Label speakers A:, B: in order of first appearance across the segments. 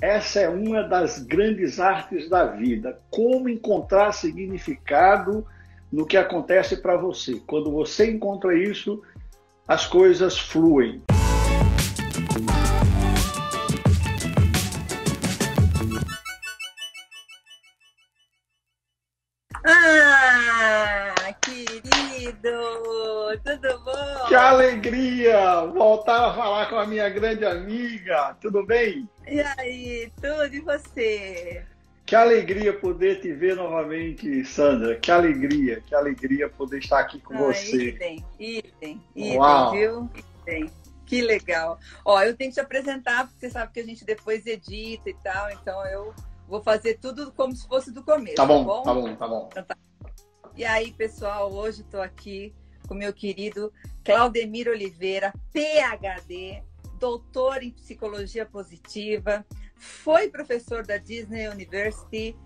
A: essa é uma das grandes artes da vida. Como encontrar significado no que acontece para você. Quando você encontra isso, as coisas fluem.
B: Querido! Tudo bom?
A: Que alegria voltar a falar com a minha grande amiga. Tudo bem?
B: E aí, tudo e você?
A: Que alegria poder te ver novamente, Sandra. Que alegria poder estar aqui com você.
B: Idem,
A: Uau.
B: Viu? Idem. Que legal. Ó, eu tenho que te apresentar, porque você sabe que a gente depois edita e tal, então eu vou fazer tudo como se fosse do começo,
A: Tá bom?
B: Então, tá. E aí, pessoal, hoje estou aqui com meu querido Claudemir Oliveira, PhD, doutor em psicologia positiva, foi professor da Disney University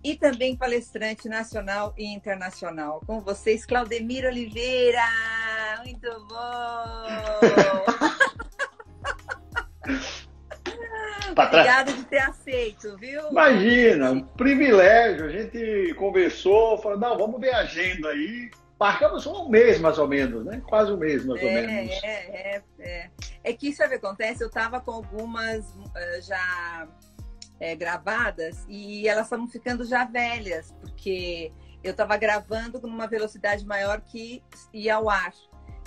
B: e também palestrante nacional e internacional. Com vocês, Claudemir Oliveira! Muito bom! Obrigada de ter aceito, viu?
A: Imagina, um privilégio. A gente conversou, falou, não, vamos ver a agenda aí. Marcamos um mês, mais ou menos, né? Quase um mês, mais ou menos.
B: É que sabe o que acontece? Eu estava com algumas já gravadas e elas estavam ficando já velhas, porque eu estava gravando numa velocidade maior que ia ao ar.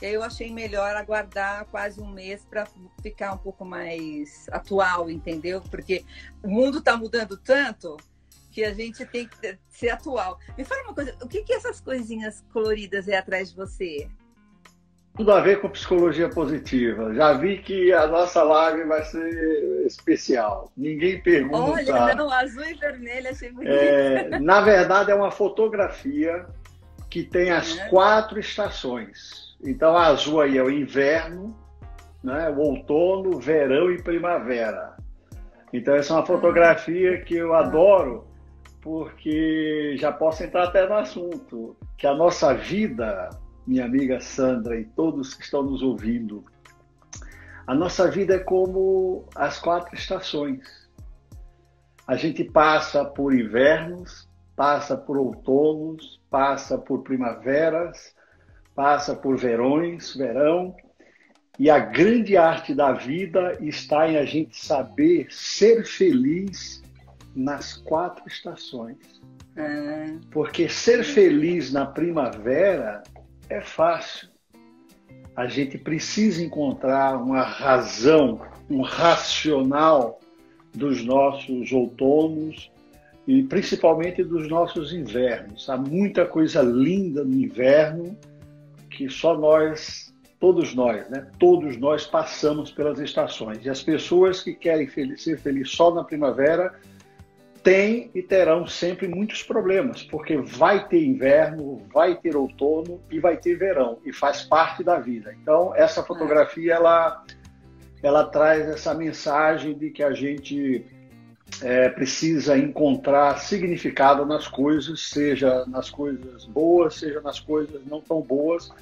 B: E aí eu achei melhor aguardar quase um mês para ficar um pouco mais atual, entendeu? Porque o mundo está mudando tanto que a gente tem que ser atual. Me fala uma coisa, o que essas coisinhas coloridas é atrás de você?
A: Tudo a ver com psicologia positiva. Já vi que a nossa live vai ser especial. Ninguém pergunta.
B: Olha, não, azul e vermelho, achei bonito.
A: Na verdade, é uma fotografia que tem as 4 estações. Então, a azul aí é o inverno, né? O outono, o verão e primavera. Então, essa é uma fotografia que eu adoro, porque já posso entrar até no assunto, que a nossa vida, minha amiga Sandra e todos que estão nos ouvindo, a nossa vida é como as 4 estações. A gente passa por invernos, passa por outonos, passa por primaveras, passa por verão, e a grande arte da vida está em a gente saber ser feliz nas 4 estações. Porque ser feliz na primavera é fácil. A gente precisa encontrar uma razão, um racional dos nossos outonos e principalmente dos nossos invernos. Há muita coisa linda no inverno que só nós, todos nós passamos pelas estações. E as pessoas que querem ser felizes só na primavera têm e terão sempre muitos problemas, porque vai ter inverno, vai ter outono e vai ter verão, e faz parte da vida. Então, essa fotografia, ela traz essa mensagem de que a gente precisa encontrar significado nas coisas, seja nas coisas boas, seja nas coisas não tão boas,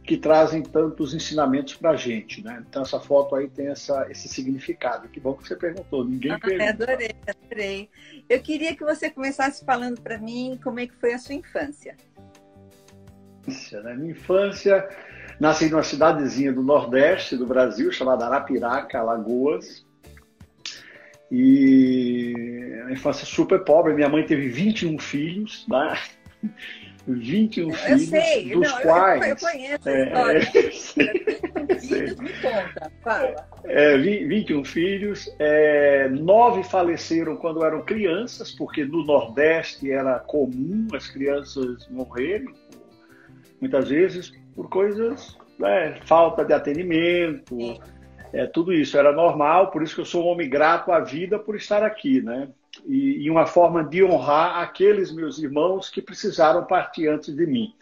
A: que trazem tantos ensinamentos para a gente, né? Então essa foto aí tem esse significado. Que bom que você perguntou, ninguém pergunta.
B: Adorei. Eu queria que você começasse falando para mim como é que foi a sua infância.
A: Minha infância, nasci numa cidadezinha do Nordeste do Brasil, chamada Arapiraca, Alagoas. E a infância super pobre. Minha mãe teve 21 filhos, né? 21 filhos, dos quais...
B: Eu conheço a história. Me conta, fala.
A: 21 filhos, 9 faleceram quando eram crianças, porque no Nordeste era comum as crianças morrerem, muitas vezes por coisas, falta de atendimento, tudo isso era normal, por isso que eu sou um homem grato à vida por estar aqui, né? E uma forma de honrar aqueles meus irmãos que precisaram partir antes de mim.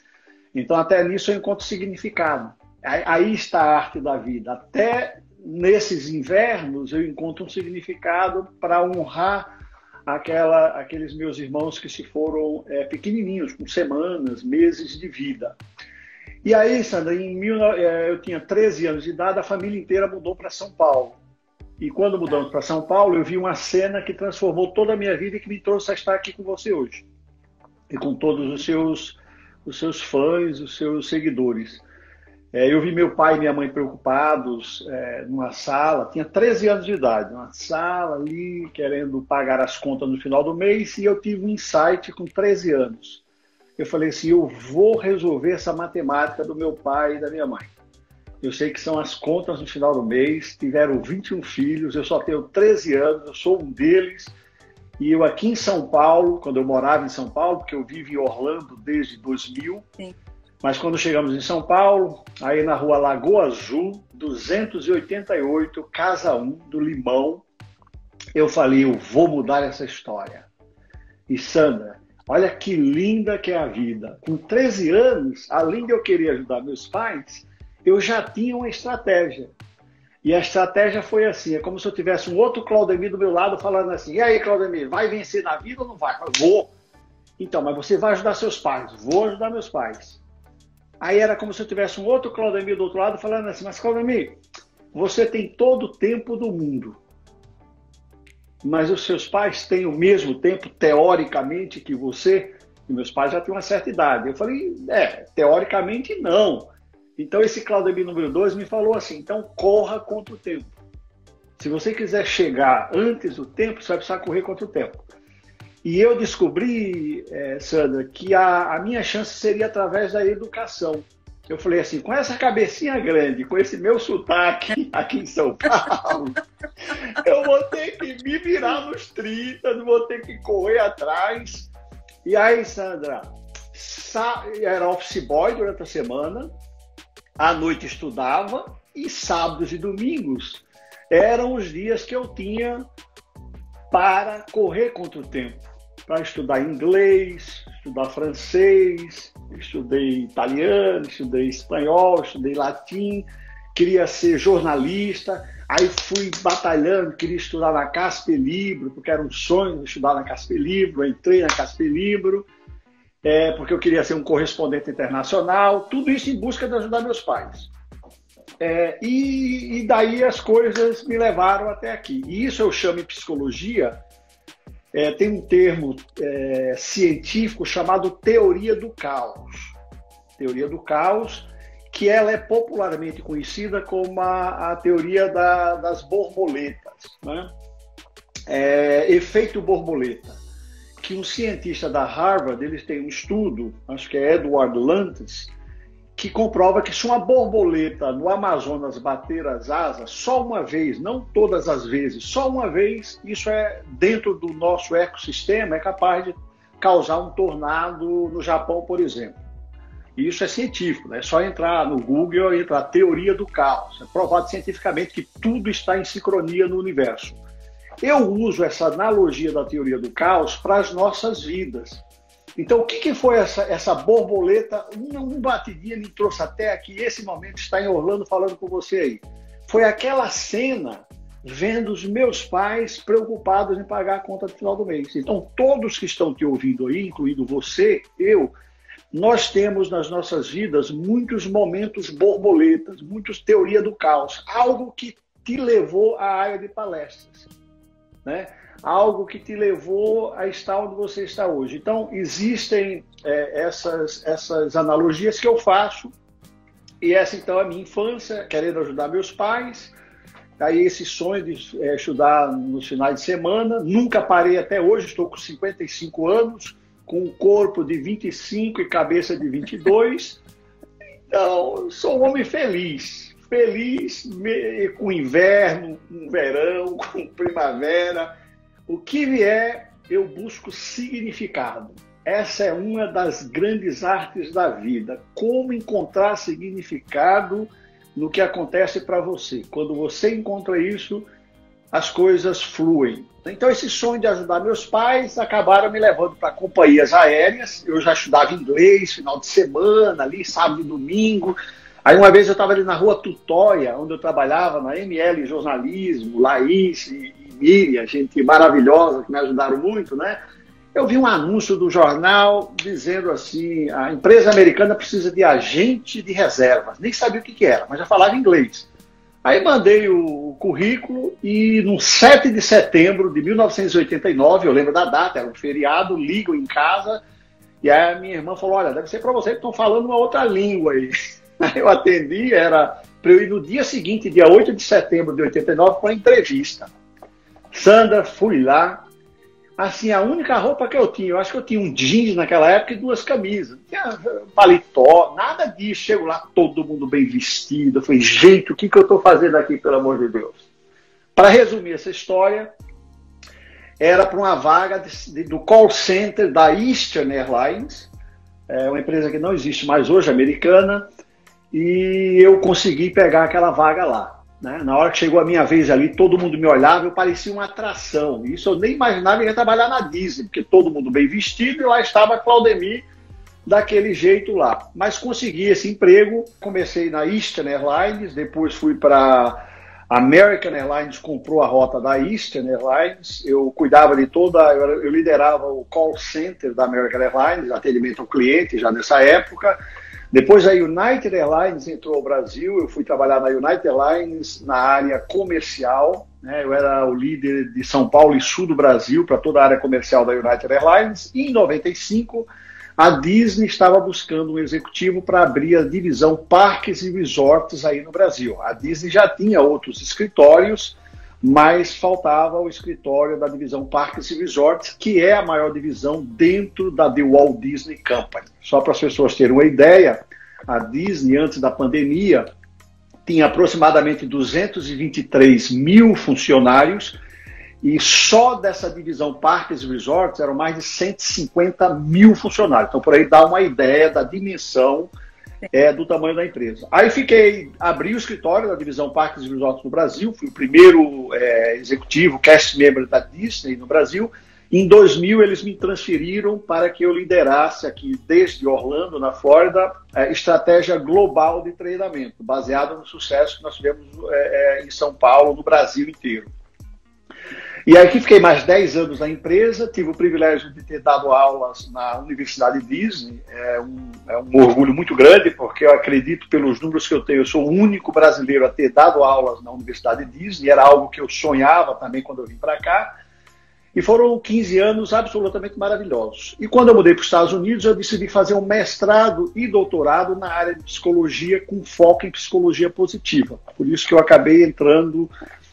A: Então, até nisso eu encontro significado. Aí está a arte da vida. Até nesses invernos eu encontro um significado para honrar aqueles meus irmãos que se foram pequenininhos, com semanas, meses de vida. E aí, Sandra, eu tinha 13 anos de idade, a família inteira mudou para São Paulo. E quando mudamos para São Paulo, eu vi uma cena que transformou toda a minha vida e que me trouxe a estar aqui com você hoje. E com todos os seus fãs, os seus seguidores. Eu vi meu pai e minha mãe preocupados numa sala, tinha 13 anos de idade, numa sala ali, querendo pagar as contas no final do mês, e eu tive um insight com 13 anos. Eu falei assim, eu vou resolver essa matemática do meu pai e da minha mãe. Eu sei que são as contas no final do mês, tiveram 21 filhos, eu só tenho 13 anos, eu sou um deles, e eu aqui em São Paulo, quando eu morava em São Paulo, porque eu vivo em Orlando desde 2000, sim. Mas quando chegamos em São Paulo, aí na rua Lagoa Azul, 288, Casa 1, do Limão, eu falei, eu vou mudar essa história. E Sandra, olha que linda que é a vida. Com 13 anos, além de eu querer ajudar meus pais, eu já tinha uma estratégia. E a estratégia foi assim, é como se eu tivesse um outro Claudemir do meu lado falando assim, e aí, Claudemir, vai vencer na vida ou não vai? Eu falei, vou. Então, mas você vai ajudar seus pais. Vou ajudar meus pais. Aí era como se eu tivesse um outro Claudemir do outro lado falando assim, mas Claudemir, você tem todo o tempo do mundo. Mas os seus pais têm o mesmo tempo, teoricamente, que você? E meus pais já têm uma certa idade. Eu falei, teoricamente não. Então esse Claudemir número 2 me falou assim, então corra contra o tempo. Se você quiser chegar antes do tempo, você vai precisar correr contra o tempo. E eu descobri, Sandra, que a minha chance seria através da educação. Eu falei assim, com essa cabecinha grande, com esse meu sotaque aqui em São Paulo, eu vou ter que me virar nos 30, não vou ter que correr atrás. E aí, Sandra, era office boy durante a semana, à noite estudava, e sábados e domingos eram os dias que eu tinha para correr contra o tempo. Para estudar inglês, estudar francês, estudei italiano, estudei espanhol, estudei latim, queria ser jornalista, aí fui batalhando, queria estudar na Casper Libro, porque era um sonho estudar na Casper Libro, entrei na Casper Libro, porque eu queria ser um correspondente internacional, tudo isso em busca de ajudar meus pais. E daí as coisas me levaram até aqui. E isso eu chamo em psicologia, tem um termo científico chamado teoria do caos. Teoria do caos, que ela é popularmente conhecida como a teoria das borboletas, né? Efeito borboleta, que um cientista da Harvard, eles têm um estudo, acho que é Edward Lantes, que comprova que se uma borboleta no Amazonas bater as asas só uma vez, não todas as vezes, só uma vez, isso dentro do nosso ecossistema, é capaz de causar um tornado no Japão, por exemplo. E isso é científico, né? É só entrar no Google e entrar teoria do caos. É provado cientificamente que tudo está em sincronia no universo. Eu uso essa analogia da teoria do caos para as nossas vidas. Então, o que foi essa borboleta? Um batidinha me trouxe até aqui, esse momento está em Orlando falando com você aí. Foi aquela cena vendo os meus pais preocupados em pagar a conta do final do mês. Então, todos que estão te ouvindo aí, incluindo você, nós temos nas nossas vidas muitos momentos borboletas, muitos teoria do caos, algo que te levou à área de palestras, né? Algo que te levou a estar onde você está hoje. Então, existem essas analogias que eu faço, e essa, então, é a minha infância, querendo ajudar meus pais, aí esse sonho de estudar nos finais de semana, nunca parei até hoje, estou com 55 anos, com um corpo de 25 e cabeça de 22, então, sou um homem feliz com inverno, com verão, com primavera. O que vier, eu busco significado. Essa é uma das grandes artes da vida. Como encontrar significado no que acontece para você. Quando você encontra isso, as coisas fluem. Então, esse sonho de ajudar meus pais acabaram me levando para companhias aéreas. Eu já estudava inglês, final de semana, ali, sábado e domingo. Aí uma vez eu estava ali na rua Tutóia, onde eu trabalhava na ML Jornalismo, Laís e Miriam, gente maravilhosa, que me ajudaram muito, né? Eu vi um anúncio do jornal dizendo assim, a empresa americana precisa de agente de reservas. Nem sabia o que era, mas já falava inglês. Aí mandei o currículo e no 7 de setembro de 1989, eu lembro da data, era um feriado, ligo em casa, e aí a minha irmã falou, olha, deve ser para você que estão falando uma outra língua aí. Aí eu atendi, era para eu ir no dia seguinte, dia 8 de setembro de 89, para a entrevista. Sandra, fui lá. Assim, a única roupa que eu tinha, eu acho que eu tinha um jeans naquela época e 2 camisas. Não tinha paletó, nada disso. Chego lá, todo mundo bem vestido. Eu falei, gente, o que eu estou fazendo aqui, pelo amor de Deus? Para resumir essa história, era para uma vaga do call center da Eastern Airlines, uma empresa que não existe mais hoje, americana, e eu consegui pegar aquela vaga lá. Né? Na hora que chegou a minha vez ali, todo mundo me olhava, eu parecia uma atração. Isso eu nem imaginava que ia trabalhar na Disney, porque todo mundo bem vestido e lá estava Claudemir daquele jeito lá. Mas consegui esse emprego, comecei na Eastern Airlines, depois fui para American Airlines, comprou a rota da Eastern Airlines, eu cuidava de eu liderava o call center da American Airlines, atendimento ao cliente já nessa época. Depois a United Airlines entrou ao Brasil, eu fui trabalhar na United Airlines na área comercial, né? Eu era o líder de São Paulo e sul do Brasil para toda a área comercial da United Airlines. E em 95, a Disney estava buscando um executivo para abrir a divisão Parques e Resorts aí no Brasil. A Disney já tinha outros escritórios, mas faltava o escritório da divisão Parques e Resorts, que é a maior divisão dentro da The Walt Disney Company. Só para as pessoas terem uma ideia, a Disney, antes da pandemia, tinha aproximadamente 223 mil funcionários, e só dessa divisão Parques e Resorts eram mais de 150 mil funcionários. Então, por aí dá uma ideia da dimensão do tamanho da empresa. Aí abri o escritório da divisão Parques e Resorts no Brasil, fui o primeiro executivo, cast member da Disney no Brasil. Em 2000, eles me transferiram para que eu liderasse aqui, desde Orlando, na Flórida, a estratégia global de treinamento, baseada no sucesso que nós tivemos em São Paulo, no Brasil inteiro. E aqui fiquei mais 10 anos na empresa, tive o privilégio de ter dado aulas na Universidade Disney, é um orgulho muito grande, porque eu acredito, pelos números que eu tenho, eu sou o único brasileiro a ter dado aulas na Universidade Disney, era algo que eu sonhava também quando eu vim para cá, e foram 15 anos absolutamente maravilhosos. E quando eu mudei para os Estados Unidos, eu decidi fazer um mestrado e doutorado na área de psicologia, com foco em psicologia positiva. Por isso que eu acabei entrando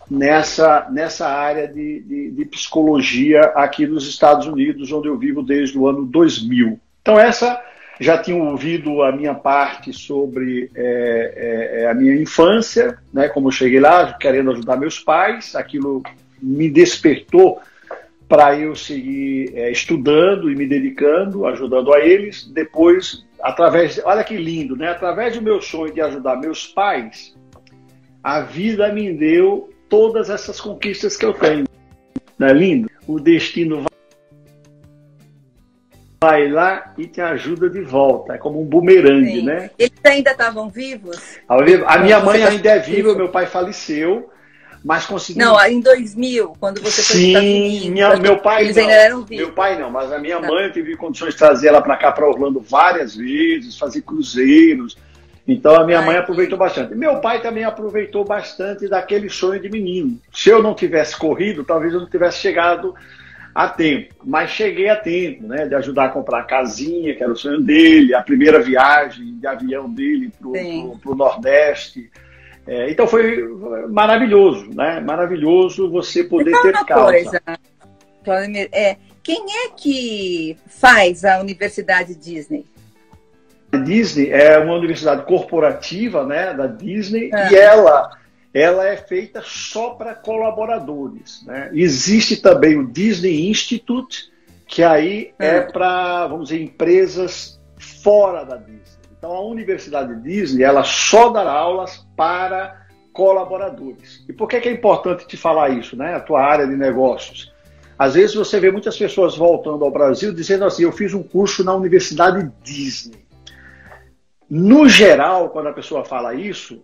A: nessa área de psicologia aqui nos Estados Unidos, onde eu vivo desde o ano 2000. Então já tinham ouvido a minha parte sobre a minha infância, né, como eu cheguei lá querendo ajudar meus pais, aquilo me despertou para eu seguir estudando e me dedicando, ajudando a eles. Depois, olha que lindo, né? Através do meu sonho de ajudar meus pais, a vida me deu todas essas conquistas que eu tenho. Não é lindo? O destino vai lá e te ajuda de volta. É como um bumerangue, sim, né?
B: Eles ainda estavam vivos?
A: A minha mãe ainda é viva, meu pai faleceu, mas consegui...
B: Não, em 2000, quando você foi para os Estados Unidos.
A: Meu pai
B: eles
A: não.
B: Ainda eram vivos.
A: Meu pai não, mas a minha mãe, eu tive condições de trazer ela para cá, para Orlando, várias vezes, fazer cruzeiros. Então a minha mãe aproveitou bastante. Meu pai também aproveitou bastante daquele sonho de menino. Se eu não tivesse corrido, talvez eu não tivesse chegado a tempo. Mas cheguei a tempo, né? De ajudar a comprar a casinha, que era o sonho dele, a primeira viagem de avião dele para o Nordeste. Então foi maravilhoso, né? Maravilhoso você poder ter causa.
B: Claudemir, quem é que faz a Universidade Disney?
A: A Disney é uma universidade corporativa, né, da Disney, e ela é feita só para colaboradores, né? Existe também o Disney Institute, que aí é para, vamos dizer, empresas fora da Disney. Então a Universidade Disney, ela só dá aulas para colaboradores. E por que é importante te falar isso, né? A tua área de negócios. Às vezes você vê muitas pessoas voltando ao Brasil dizendo assim, eu fiz um curso na Universidade Disney. No geral, quando a pessoa fala isso,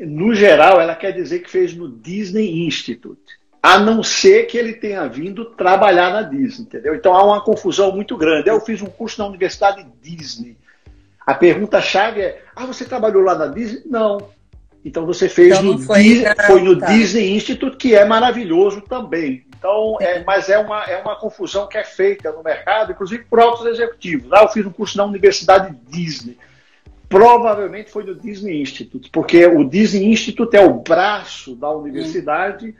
A: no geral ela quer dizer que fez no Disney Institute, a não ser que ele tenha vindo trabalhar na Disney, entendeu? Então há uma confusão muito grande. Eu fiz um curso na Universidade Disney. A pergunta-chave é, você trabalhou lá na Disney? Não. Então você fez
B: Então,
A: foi no Disney Institute, que é maravilhoso também. Então, mas é uma confusão que é feita no mercado, inclusive por altos executivos. Eu fiz um curso na Universidade Disney. Provavelmente foi no Disney Institute, porque o Disney Institute é o braço da universidade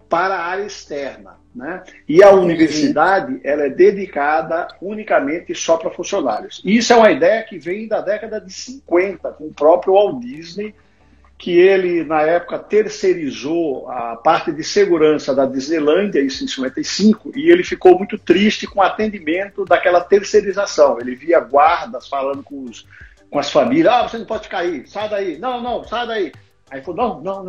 A: para a área externa, né? E a universidade, ela é dedicada unicamente só para funcionários. E isso é uma ideia que vem da década de 50, com o próprio Walt Disney, que ele, na época, terceirizou a parte de segurança da Disneylândia, isso em 55, e ele ficou muito triste com o atendimento daquela terceirização. Ele via guardas falando com as famílias, você não pode cair, sai daí, não, sai daí. Aí falou, não,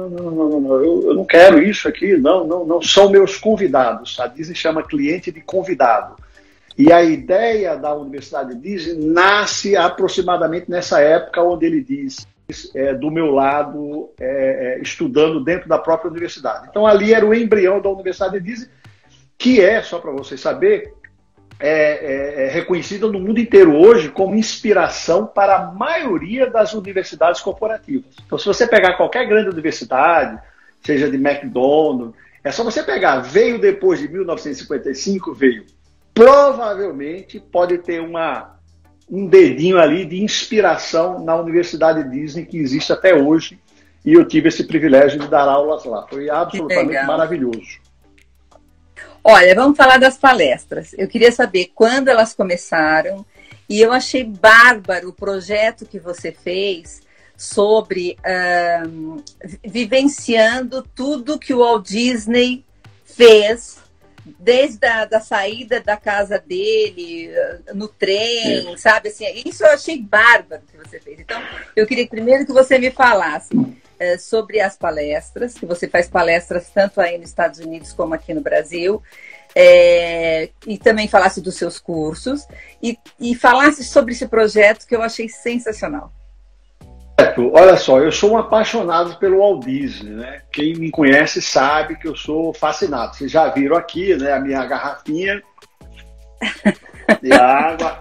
A: eu não quero isso aqui, não são meus convidados. A Disney chama cliente de convidado. E a ideia da Universidade Disney nasce aproximadamente nessa época, onde ele diz, do meu lado, estudando dentro da própria universidade. Então ali era o embrião da Universidade Disney, que só para vocês saberem, reconhecida no mundo inteiro hoje como inspiração para a maioria das universidades corporativas. Então, se você pegar qualquer grande universidade, seja de McDonald's, é só você pegar, veio depois de 1955, provavelmente pode ter um dedinho ali de inspiração na Universidade Disney, que existe até hoje, e eu tive esse privilégio de dar aulas lá. Foi absolutamente maravilhoso.
B: Olha, vamos falar das palestras. Eu queria saber quando elas começaram, e eu achei bárbaro o projeto que você fez sobre vivenciando tudo que o Walt Disney fez, desde a saída da casa dele, no trem, sabe? Assim, isso eu achei bárbaro que você fez. Então, eu queria primeiro que você me falasse sobre as palestras, que você faz palestras tanto aí nos Estados Unidos como aqui no Brasil, e também falasse dos seus cursos, e falasse sobre esse projeto que eu achei sensacional.
A: Olha só, eu sou um apaixonado pelo Walt Disney, né? Quem me conhece sabe que eu sou fascinado. Vocês já viram aqui, né, a minha garrafinha de água.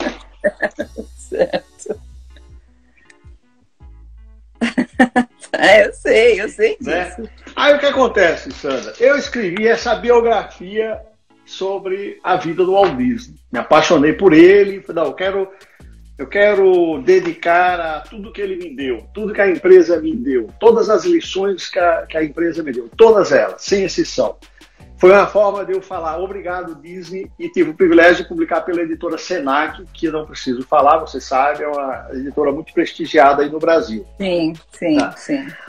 B: Certo. Eu sei disso.
A: Né? Aí o que acontece, Sandra? Eu escrevi essa biografia sobre a vida do Walt Disney. Me apaixonei por ele. Falei, não, eu quero dedicar a tudo que ele me deu, tudo que a empresa me deu, todas as lições que a empresa me deu, todas elas, sem exceção. Foi uma forma de eu falar obrigado, Disney, e tive o privilégio de publicar pela editora Senac, que não preciso falar, você sabe, é uma editora muito prestigiada aí no Brasil.
B: Sim.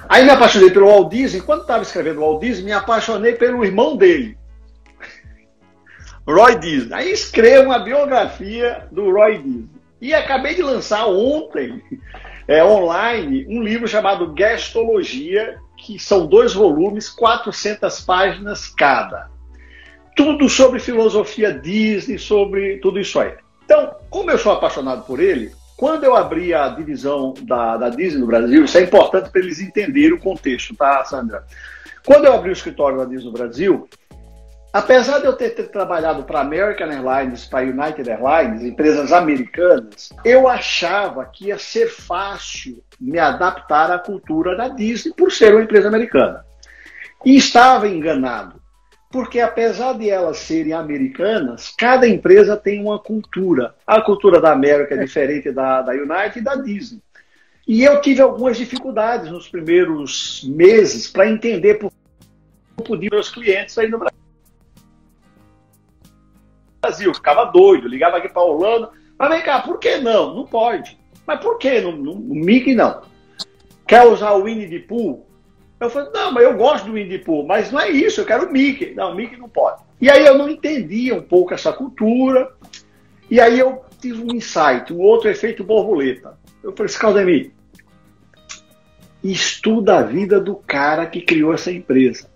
A: Aí me apaixonei pelo Walt Disney. Quando estava escrevendo o Walt Disney, me apaixonei pelo irmão dele, Roy Disney. Aí escrevo uma biografia do Roy Disney. E acabei de lançar ontem, online, um livro chamado Guestologia, que são 2 volumes, 400 páginas cada. Tudo sobre filosofia Disney, sobre tudo isso aí. Então, como eu sou apaixonado por ele, quando eu abri a divisão da Disney no Brasil, isso é importante para eles entenderem o contexto, tá, Sandra? Quando eu abri o escritório da Disney no Brasil, apesar de eu ter trabalhado para American Airlines, para United Airlines, empresas americanas, eu achava que ia ser fácil me adaptar à cultura da Disney por ser uma empresa americana. E estava enganado, porque apesar de elas serem americanas, cada empresa tem uma cultura. A cultura da América é diferente da United e da Disney. E eu tive algumas dificuldades nos primeiros meses para entender por que eu podia meus clientes aí no Brasil, ficava doido, ligava aqui para Orlando, mas vem cá, por que não? Não pode. Mas por que no Mickey não? Quer usar o Winnie the Pooh? Eu falei, não, mas eu gosto do Winnie the Pooh, mas não é isso, eu quero o Mickey. Não, o Mickey não pode. E aí eu não entendia um pouco essa cultura, e aí eu tive um insight, um outro efeito borboleta. Eu falei, Claudemir, estuda a vida do cara que criou essa empresa.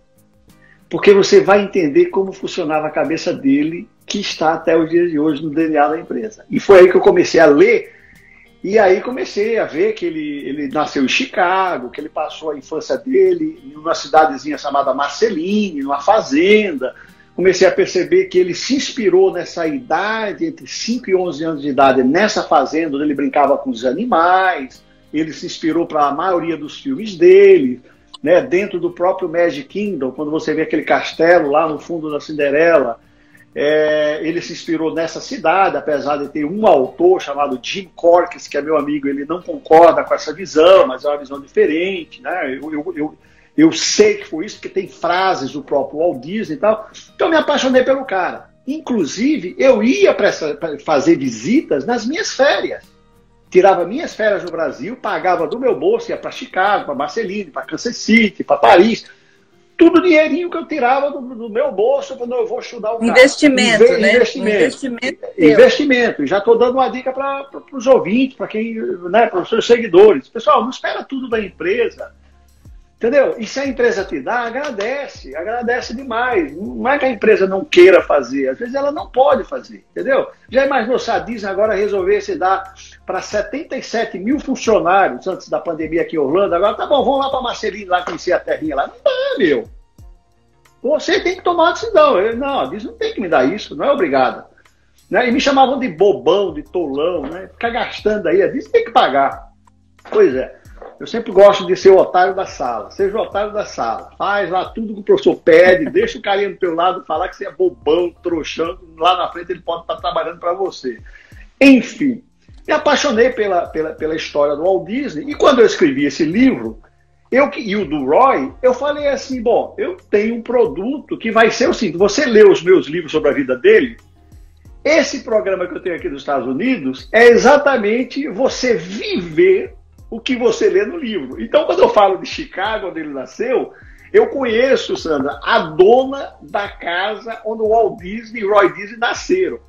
A: Porque você vai entender como funcionava a cabeça dele, que está até os dias de hoje no DNA da empresa. E foi aí que eu comecei a ler, e aí comecei a ver que ele nasceu em Chicago, que ele passou a infância dele em uma cidadezinha chamada Marceline, numa fazenda. Comecei a perceber que ele se inspirou nessa idade, entre 5 e 11 anos de idade, nessa fazenda onde ele brincava com os animais. Ele se inspirou para a maioria dos filmes dele. né, dentro do próprio Magic Kingdom, quando você vê aquele castelo lá no fundo da Cinderela, ele se inspirou nessa cidade, apesar de ter um autor chamado Jim Corkes, que é meu amigo, ele não concorda com essa visão, mas é uma visão diferente, né? Eu sei que foi isso, porque tem frases do próprio Walt Disney e tal. Então eu me apaixonei pelo cara. Inclusive, eu ia para fazer visitas nas minhas férias. Tirava minhas férias no Brasil, pagava do meu bolso, ia para Chicago, para Marceline, para Kansas City, para Paris. Tudo dinheirinho que eu tirava do meu bolso quando eu vou estudar o cara.
B: Investimento, né?
A: Investimento. Já estou dando uma dica para os ouvintes, para quem, né, para os seus seguidores. Pessoal, não espera tudo da empresa. Entendeu? E se a empresa te dá, agradece demais. Não é que a empresa não queira fazer, às vezes ela não pode fazer, entendeu? Já imaginou se a Disney agora resolvesse dar para 77 mil funcionários antes da pandemia aqui em Orlando, agora tá bom, vamos lá para Marceline, lá conhecer a terrinha lá. Não dá, meu. Você tem que tomar uma decisão. Não, a Disney não tem que me dar isso, não é obrigada. Né? E me chamavam de bobão, de tolão, né? Ficar gastando aí, a Disney tem que pagar. Pois é. Eu sempre gosto de ser o otário da sala. Seja o otário da sala. Faz lá tudo que o professor pede, deixa o carinha do teu lado falar que você é bobão, trouxão. Lá na frente ele pode estar trabalhando para você. Enfim, me apaixonei pela história do Walt Disney. E quando eu escrevi esse livro, e o do Roy, eu falei assim, bom, eu tenho um produto que vai ser o seguinte, você lê os meus livros sobre a vida dele, esse programa que eu tenho aqui dos Estados Unidos é exatamente você viver o que você lê no livro. Então, quando eu falo de Chicago, onde ele nasceu, eu conheço, Sandra, a dona da casa onde o Walt Disney e Roy Disney nasceram,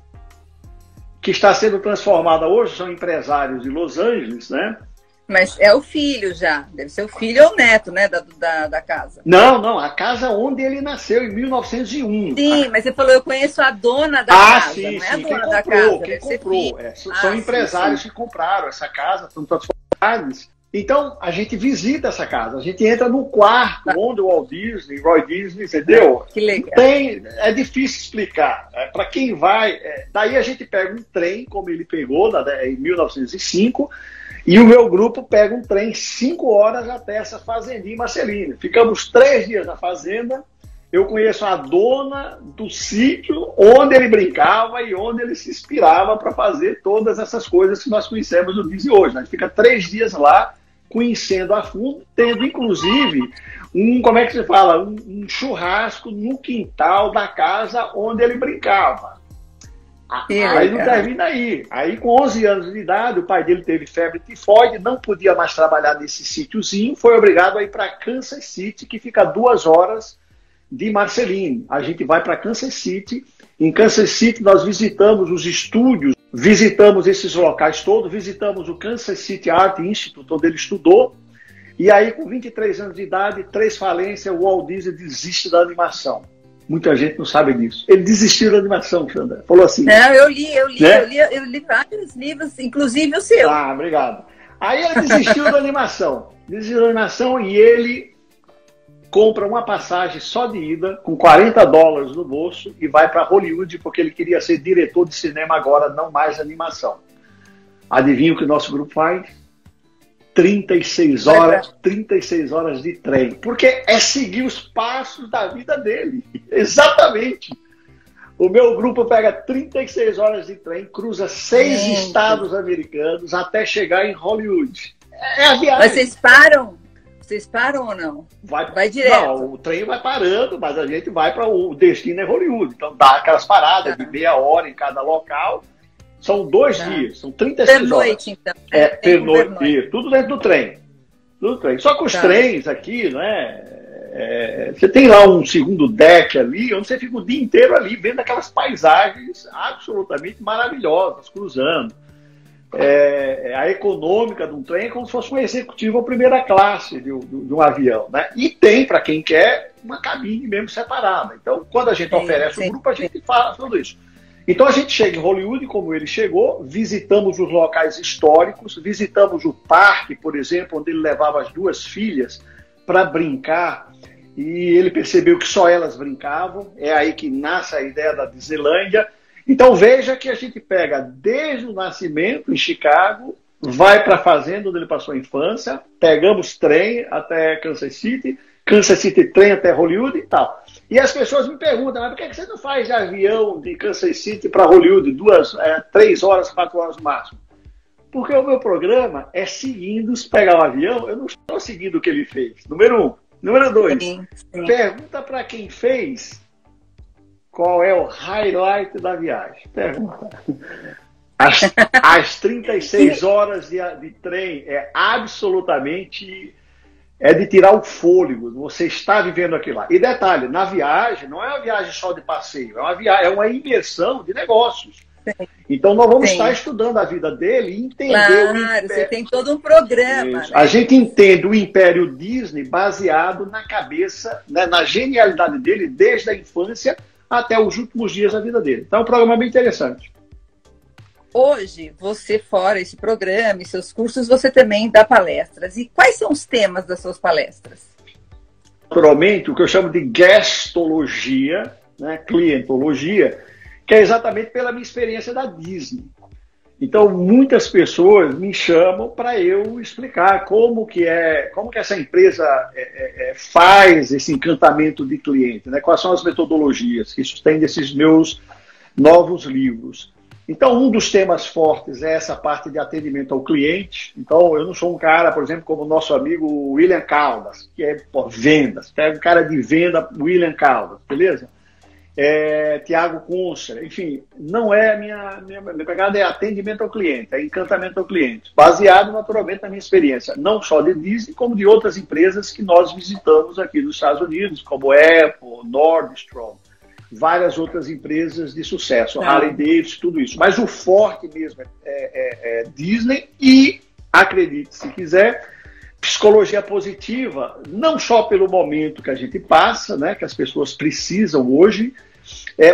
A: que está sendo transformada hoje, são empresários de Los Angeles, né?
B: Mas é o filho já, deve ser o filho ou o neto, né, da casa.
A: Não, a casa onde ele nasceu, em 1901.
B: Sim, mas você falou, eu conheço a dona da casa,
A: sim,
B: não é a
A: sim,
B: dona da casa.
A: Quem comprou. São empresários que compraram essa casa, estão transformados. Então, a gente visita essa casa, a gente entra no quarto onde o Walt Disney, Roy Disney, entendeu?
B: Que legal.
A: É difícil explicar. Para quem vai... daí a gente pega um trem, como ele pegou em 1905, e o meu grupo pega um trem 5 horas até essa fazendinha em Marceline. Ficamos 3 dias na fazenda. Eu conheço a dona do sítio onde ele brincava e onde ele se inspirava para fazer todas essas coisas que nós conhecemos no Disney hoje. A gente fica 3 dias lá, conhecendo a fundo, tendo inclusive como é que se fala? Um churrasco no quintal da casa onde ele brincava. Aí não termina aí. Aí, com 11 anos de idade, o pai dele teve febre tifoide, não podia mais trabalhar nesse sítiozinho, foi obrigado a ir para Kansas City, que fica a 2 horas de Marceline. A gente vai para Kansas City. Em Kansas City, nós visitamos os estúdios, visitamos esses locais todos, visitamos o Kansas City Art Institute, onde ele estudou. E aí, com 23 anos de idade, 3 falências, o Walt Disney desiste da animação. Muita gente não sabe disso. Ele desistiu da animação, Sandra. Falou assim.
B: Não, eu li vários livros, inclusive o seu.
A: Ah, obrigado. Aí ele desistiu da animação. Desistiu da animação e ele compra uma passagem só de ida, com $40 no bolso, e vai para Hollywood, porque ele queria ser diretor de cinema agora, não mais animação. Adivinha o que o nosso grupo faz? 36 horas de trem. Porque é seguir os passos da vida dele. Exatamente. O meu grupo pega 36 horas de trem, cruza 6 estados americanos até chegar em Hollywood. É a viagem.
B: Mas vocês param? Vocês param ou não? Vai direto?
A: Não, o trem vai parando, mas a gente vai para o destino é Hollywood. Então dá aquelas paradas de meia hora em cada local. São 2 dias, são 36 horas.
B: Pernoite, então.
A: Pernoite, tudo dentro do trem. Só que os trens aqui, né? Você tem lá um segundo deck ali, onde você fica o dia inteiro ali, vendo aquelas paisagens absolutamente maravilhosas, cruzando. A econômica de um trem é como se fosse um executivo ou primeira classe de um avião, né? E tem, para quem quer, uma cabine mesmo separada. Então, quando a gente oferece o grupo, a gente fala tudo isso. Então a gente chega em Hollywood, como ele chegou, visitamos os locais históricos, visitamos o parque, por exemplo, onde ele levava as 2 filhas para brincar, e ele percebeu que só elas brincavam. É aí que nasce a ideia da Disneylândia. Então veja que a gente pega desde o nascimento em Chicago, vai para a fazenda onde ele passou a infância, pegamos trem até Kansas City trem até Hollywood e tal. E as pessoas me perguntam, mas por que você não faz de avião de Kansas City para Hollywood, 3 horas, 4 horas no máximo? Porque o meu programa é seguindo, se pegar o avião, eu não estou seguindo o que ele fez. Número 1. Número 2, pergunta para quem fez qual é o highlight da viagem. Pergunta. As 36 horas de trem é absolutamente... é de tirar o fôlego, você está vivendo aquilo lá. E detalhe, na viagem, não é uma viagem só de passeio, é uma imersão de negócios. Sim. Então nós vamos estar estudando a vida dele e entender o império.
B: Você tem todo um programa. Né?
A: A gente entende o Império Disney baseado na cabeça, né, na genialidade dele, desde a infância até os últimos dias da vida dele. Então é um programa bem interessante.
B: Hoje, você, fora esse programa e seus cursos, você também dá palestras. E quais são os temas das suas palestras?
A: Naturalmente, o que eu chamo de guestologia, né, clientologia, que é exatamente pela minha experiência da Disney. Então, muitas pessoas me chamam para eu explicar como que essa empresa faz esse encantamento de cliente, né? Quais são as metodologias que sustêm esses meus novos livros. Então, um dos temas fortes é essa parte de atendimento ao cliente. Então, eu não sou um cara, por exemplo, como o nosso amigo William Caldas, que é vendas. Pega um cara de venda, William Caldas, beleza? Tiago Kunser, enfim, não é a minha pegada, é atendimento ao cliente, é encantamento ao cliente, baseado naturalmente na minha experiência, não só de Disney, como de outras empresas que nós visitamos aqui nos Estados Unidos, como Apple, Nordstrom, várias outras empresas de sucesso, Harley Davidson, tudo isso. Mas o forte mesmo é Disney e, acredite se quiser, psicologia positiva, não só pelo momento que a gente passa, né, que as pessoas precisam hoje,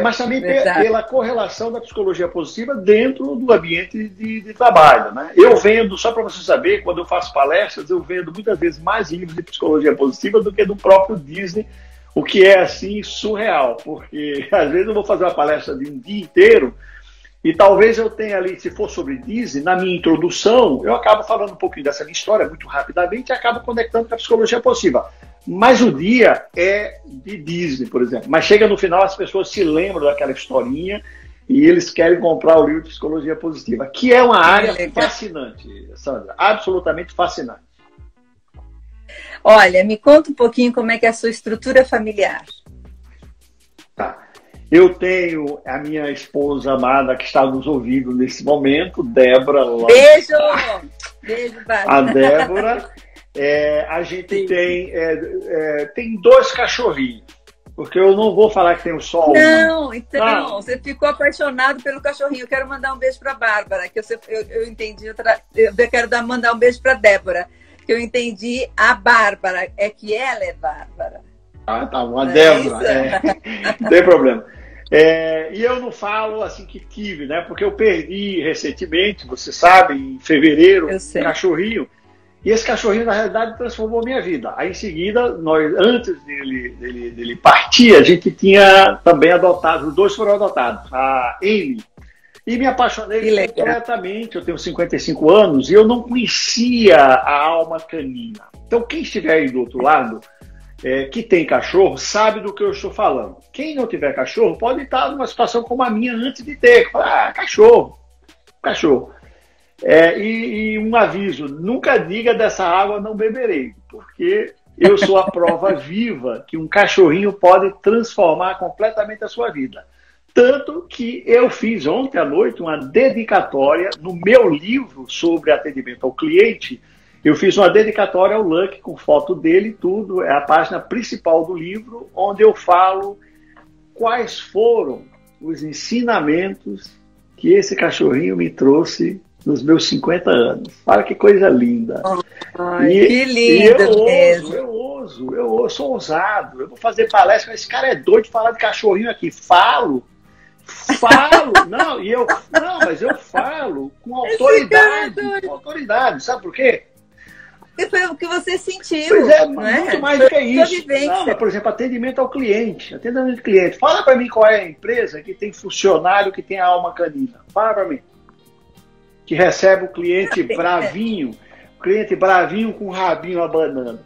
A: mas também pela correlação da psicologia positiva dentro do ambiente de trabalho. Né? Eu vendo, só para você saber, quando eu faço palestras, eu vendo muitas vezes mais livros de psicologia positiva do que do próprio Disney, o que é, assim, surreal, porque às vezes eu vou fazer uma palestra de um dia inteiro e talvez eu tenha ali, se for sobre Disney, na minha introdução, eu acabo falando um pouquinho dessa minha história muito rapidamente e acabo conectando com a psicologia positiva. Mas o dia é de Disney, por exemplo. Mas chega no final, as pessoas se lembram daquela historinha e eles querem comprar o livro de psicologia positiva, que é uma área fascinante, Sandra, absolutamente fascinante.
B: Olha, me conta um pouquinho como é que é a sua estrutura familiar.
A: Tá. Eu tenho a minha esposa amada que está nos ouvindo nesse momento, Débora.
B: Beijo! Beijo, Bárbara.
A: A Débora. A gente tem 2 cachorrinhos, porque eu não vou falar que tenho só um.
B: Não, então, você ficou apaixonado pelo cachorrinho. Eu quero mandar um beijo para a Bárbara, que eu entendi. Eu quero mandar um beijo para a Débora, que eu entendi a Bárbara, é que ela é Bárbara.
A: Ah, tá bom, a Débora. Não tem problema. E eu não falo assim que tive, né? Porque eu perdi recentemente, você sabe, em fevereiro, um cachorrinho. E esse cachorrinho, na realidade, transformou minha vida. Aí, em seguida, antes dele partir, a gente tinha também adotado, os 2 foram adotados, a Amy. E me apaixonei completamente. Eu tenho 55 anos e eu não conhecia a alma canina. Então, quem estiver aí do outro lado, que tem cachorro, sabe do que eu estou falando. Quem não tiver cachorro pode estar numa situação como a minha antes de ter. Cachorro. E um aviso, nunca diga dessa água não beberei, porque eu sou a prova viva que um cachorrinho pode transformar completamente a sua vida. Tanto que eu fiz ontem à noite uma dedicatória no meu livro sobre atendimento ao cliente. Eu fiz uma dedicatória ao Lucky com foto dele e tudo. É a página principal do livro, onde eu falo quais foram os ensinamentos que esse cachorrinho me trouxe nos meus 50 anos. Olha que coisa linda.
B: Ai, que lindo mesmo.
A: Eu sou ousado. Eu vou fazer palestra, esse cara é doido de falar de cachorrinho aqui. Falo. Mas eu falo com autoridade. Sabe por quê?
B: Porque foi o que você sentiu.
A: Pois é, muito mais do que isso. Não, por exemplo, atendimento ao cliente. Atendimento ao cliente. Fala para mim qual é a empresa que tem funcionário que tem a alma canina. Fala para mim. que recebe o cliente bravinho com o rabinho abanando.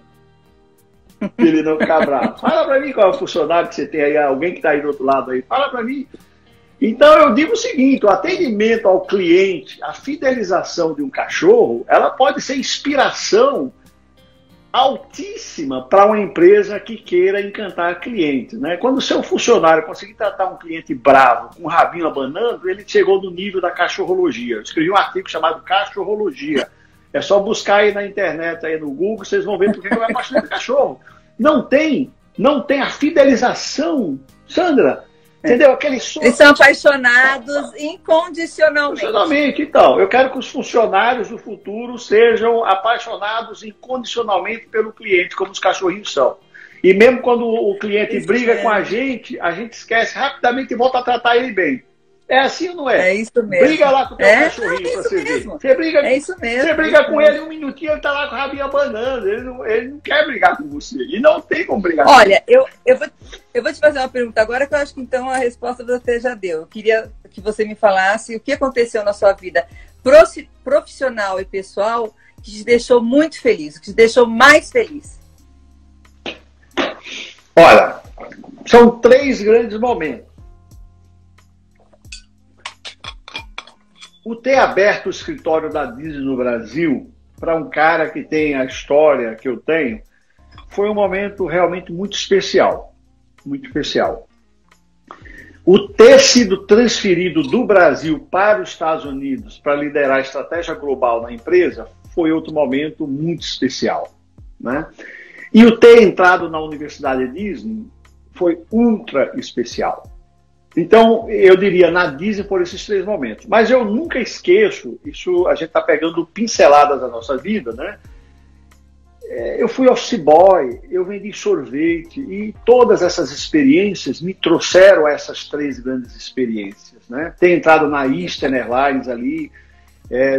A: Ele não ficar bravo. Fala para mim qual é o funcionário que você tem aí, alguém que está aí do outro lado aí. Fala para mim. Então eu digo o seguinte, o atendimento ao cliente, a fidelização de um cachorro, ela pode ser inspiração altíssima para uma empresa que queira encantar clientes, né? Quando o seu funcionário conseguir tratar um cliente bravo, com o rabinho abanando, ele chegou no nível da cachorrologia. Eu escrevi um artigo chamado Cachorrologia. É só buscar aí na internet, aí no Google, vocês vão ver porque eu apaixonei por cachorro. Não tem a fidelização, Sandra. Entendeu?
B: Eles são apaixonados incondicionalmente.
A: Então, eu quero que os funcionários do futuro sejam apaixonados incondicionalmente pelo cliente, como os cachorrinhos são. E mesmo quando o cliente briga com a gente esquece rapidamente e volta a tratar ele bem. É assim ou não é?
B: É isso mesmo.
A: Briga lá com o teu cachorrinho pra você ver. Você briga com ele um minutinho, ele tá lá com o rabinho abanando. Ele não quer brigar com você. E não tem como brigar com
B: Olha, eu vou te fazer uma pergunta agora que eu acho que então a resposta você já deu. Eu queria que você me falasse o que aconteceu na sua vida profissional e pessoal que te deixou muito feliz, que te deixou mais feliz.
A: Olha, são 3 grandes momentos. O ter aberto o escritório da Disney no Brasil, para um cara que tem a história que eu tenho, foi um momento realmente muito especial. Muito especial. O ter sido transferido do Brasil para os Estados Unidos para liderar a estratégia global na empresa foi outro momento muito especial, né? E o ter entrado na Universidade Disney foi ultra especial. Então, eu diria, na Disney por esses 3 momentos. Mas eu nunca esqueço, isso a gente está pegando pinceladas da nossa vida, né? Eu fui office boy, eu vendi sorvete, e todas essas experiências me trouxeram essas 3 grandes experiências, né? Ter entrado na Eastern Airlines ali,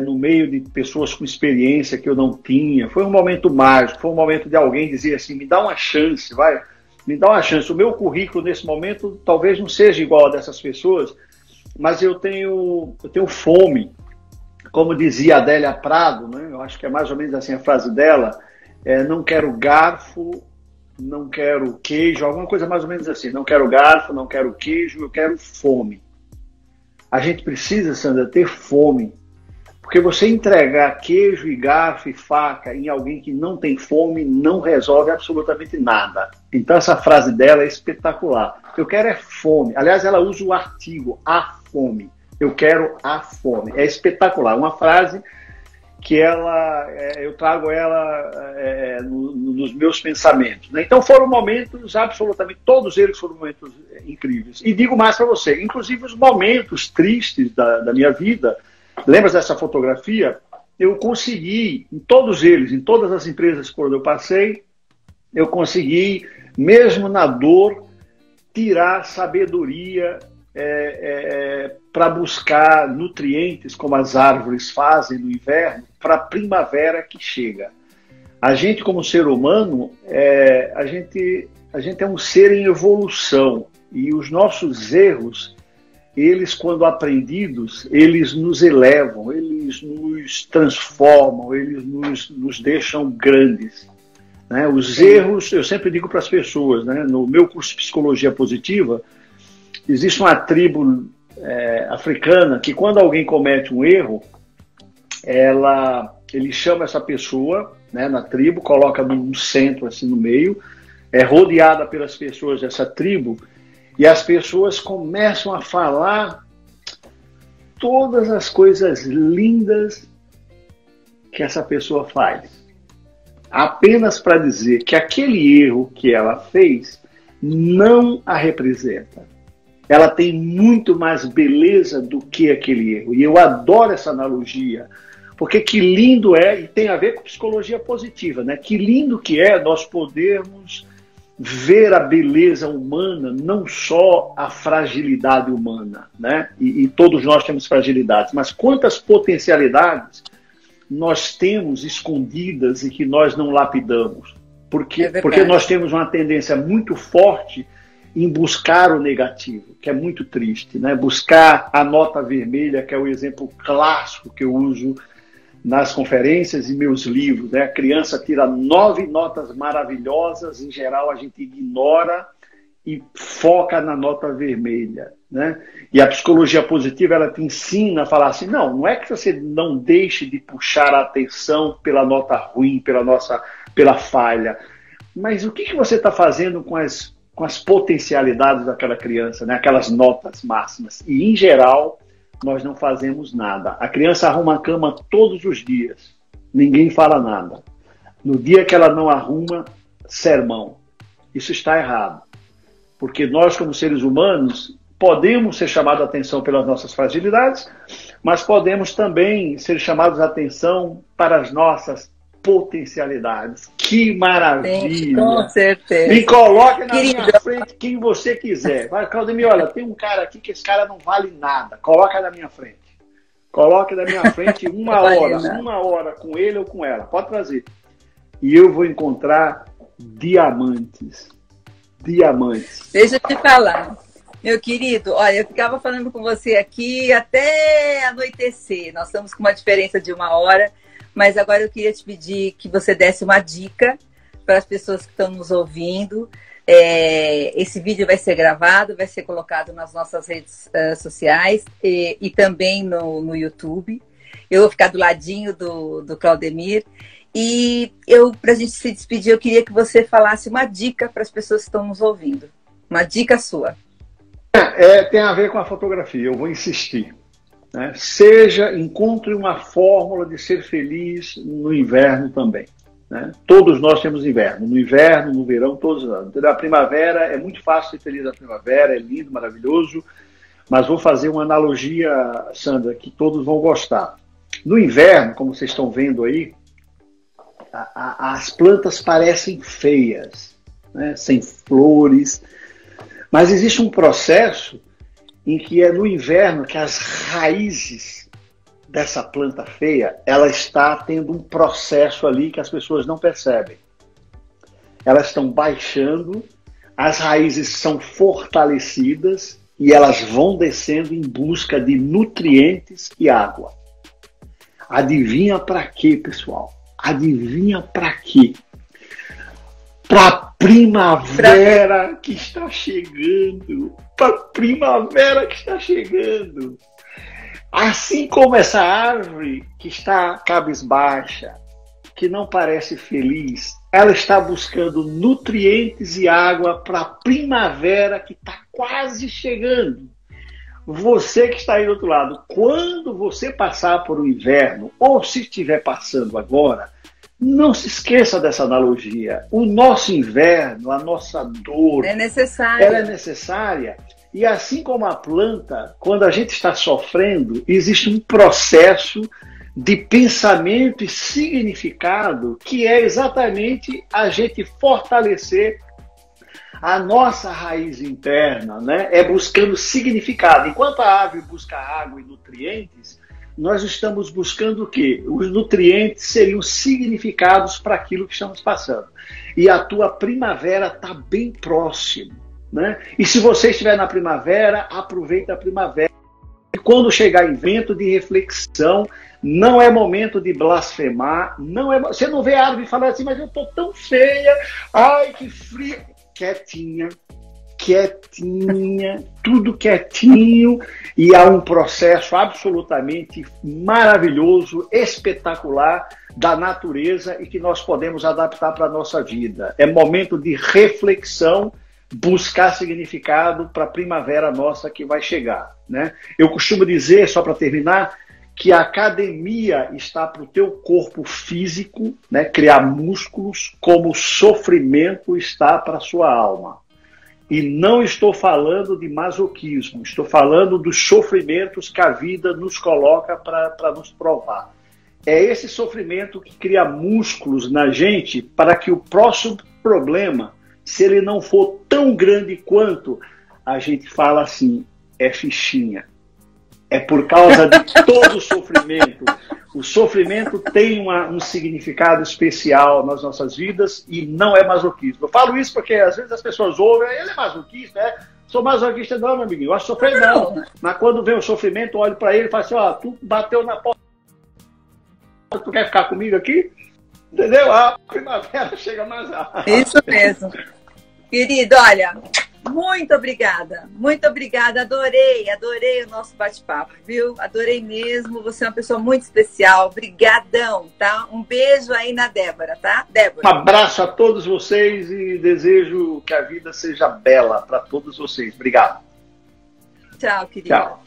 A: no meio de pessoas com experiência que eu não tinha, foi um momento mágico, foi um momento de alguém dizer assim, me dá uma chance, vai... Me dá uma chance. O meu currículo, nesse momento, talvez não seja igual a dessas pessoas, mas eu tenho fome. Como dizia a Adélia Prado, né? Eu acho que é mais ou menos assim a frase dela, não quero garfo, não quero queijo, alguma coisa mais ou menos assim. Não quero garfo, não quero queijo, eu quero fome. A gente precisa, Sandra, ter fome. Porque você entregar queijo e garfo e faca em alguém que não tem fome não resolve absolutamente nada. Então essa frase dela é espetacular. Eu quero é fome. Aliás, ela usa o artigo, a fome. Eu quero a fome. É espetacular. Uma frase que eu trago ela nos meus pensamentos, né? Então foram momentos, absolutamente, todos eles foram momentos incríveis. E digo mais para você, inclusive os momentos tristes da minha vida. Lembra dessa fotografia? Eu consegui, em todos eles, em todas as empresas por onde eu passei, eu consegui, mesmo na dor, tirar sabedoria para buscar nutrientes, como as árvores fazem no inverno, para a primavera que chega. A gente, como ser humano, a gente é um ser em evolução, e os nossos erros, eles, quando aprendidos, eles nos elevam, eles nos transformam, eles nos deixam grandes, né? Os erros, eu sempre digo para as pessoas, né? No meu curso de Psicologia Positiva, existe uma tribo africana que, quando alguém comete um erro, ele chama essa pessoa, né, na tribo, coloca num centro, assim, no meio, é rodeada pelas pessoas dessa tribo, e as pessoas começam a falar todas as coisas lindas que essa pessoa faz. Apenas para dizer que aquele erro que ela fez não a representa. Ela tem muito mais beleza do que aquele erro. E eu adoro essa analogia, porque que lindo é, e tem a ver com psicologia positiva, né? Que lindo que é nós podermos ver a beleza humana, não só a fragilidade humana, né? E todos nós temos fragilidades, mas quantas potencialidades nós temos escondidas e que nós não lapidamos. Porque nós temos uma tendência muito forte em buscar o negativo, que é muito triste, né? Buscar a nota vermelha, que é o exemplo clássico que eu uso nas conferências e meus livros, né? A criança tira 9 notas maravilhosas, em geral a gente ignora e foca na nota vermelha, né? E a psicologia positiva, ela te ensina a falar assim, não é que você não deixe de puxar a atenção pela nota ruim, pela falha, mas o que você está fazendo com as potencialidades daquela criança, né? Aquelas notas máximas. E, em geral, nós não fazemos nada. A criança arruma a cama todos os dias, ninguém fala nada. No dia que ela não arruma, sermão. Isso está errado. Porque nós, como seres humanos, podemos ser chamados a atenção pelas nossas fragilidades, mas podemos também ser chamados a atenção para as nossas potencialidades. Que maravilha!
B: Sim, com certeza.
A: Me coloque na minha frente quem você quiser. Vai, Claudemir, olha, tem um cara aqui que esse cara não vale nada. Coloca na minha frente. Coloque na minha frente uma hora com ele ou com ela. Pode trazer. E eu vou encontrar diamantes. Diamantes.
B: Deixa eu te falar, meu querido, olha, eu ficava falando com você aqui até anoitecer. Nós estamos com uma diferença de 1 hora, mas agora eu queria te pedir que você desse uma dica para as pessoas que estão nos ouvindo. Esse vídeo vai ser gravado, vai ser colocado nas nossas redes sociais e também no YouTube. Eu vou ficar do ladinho do Claudemir. E para a gente se despedir, eu queria que você falasse uma dica para as pessoas que estão nos ouvindo. Uma dica sua.
A: Tem a ver com a fotografia, eu vou insistir. Né? Encontre uma fórmula de ser feliz no inverno também. Né? Todos nós temos inverno. No inverno, no verão, todos os anos. A primavera, é muito fácil ser feliz na primavera, é lindo, maravilhoso. Mas vou fazer uma analogia, Sandra, que todos vão gostar. No inverno, como vocês estão vendo aí, as plantas parecem feias, né? Sem flores, mas existe um processo em que é no inverno que as raízes dessa planta feia, ela está tendo um processo ali que as pessoas não percebem. Elas estão baixando, as raízes são fortalecidas e elas vão descendo em busca de nutrientes e água. Adivinha para quê, pessoal? Adivinha para quê? Para a primavera que está chegando. Para a primavera que está chegando. Assim como essa árvore que está cabisbaixa, que não parece feliz, ela está buscando nutrientes e água para a primavera que está quase chegando. Você que está aí do outro lado, quando você passar por um inverno, ou se estiver passando agora, não se esqueça dessa analogia. O nosso inverno, a nossa dor, ela é necessária. E assim como a planta, quando a gente está sofrendo, existe um processo de pensamento e significado que é exatamente a gente fortalecer a nossa raiz interna, né? É buscando significado. Enquanto a árvore busca água e nutrientes, nós estamos buscando o quê? Os nutrientes seriam significados para aquilo que estamos passando. E a tua primavera está bem próximo, né? E se você estiver na primavera, aproveita a primavera. E quando chegar evento de reflexão, não é momento de blasfemar, você não vê a árvore falando assim, mas eu estou tão feia, ai que frio. Quietinha, tudo quietinho, e há um processo absolutamente maravilhoso, espetacular da natureza e que nós podemos adaptar para a nossa vida. É momento de reflexão, buscar significado para a primavera nossa que vai chegar, né? Eu costumo dizer, só para terminar, que a academia está para o teu corpo físico, né, criar músculos, como o sofrimento está para a sua alma. E não estou falando de masoquismo, estou falando dos sofrimentos que a vida nos coloca para nos provar. É esse sofrimento que cria músculos na gente para que o próximo problema, se ele não for tão grande quanto, a gente fala assim, é fichinha. É por causa de todo o sofrimento. O sofrimento tem um significado especial nas nossas vidas e não é masoquismo. Eu falo isso porque às vezes as pessoas ouvem, ele é masoquista, né? Sou masoquista não, meu amigo, eu gosto de sofrer não. Mas quando vem o sofrimento, eu olho para ele e falo assim, ó, tu bateu na porta, tu quer ficar comigo aqui? Entendeu? A primavera chega mais rápido.
B: Isso mesmo. Querido, olha, muito obrigada, adorei o nosso bate-papo, viu? Adorei mesmo, você é uma pessoa muito especial, brigadão, tá? Um beijo aí na Débora, tá? Débora.
A: Um abraço a todos vocês e desejo que a vida seja bela para todos vocês. Obrigado.
B: Tchau, querida.
A: Tchau.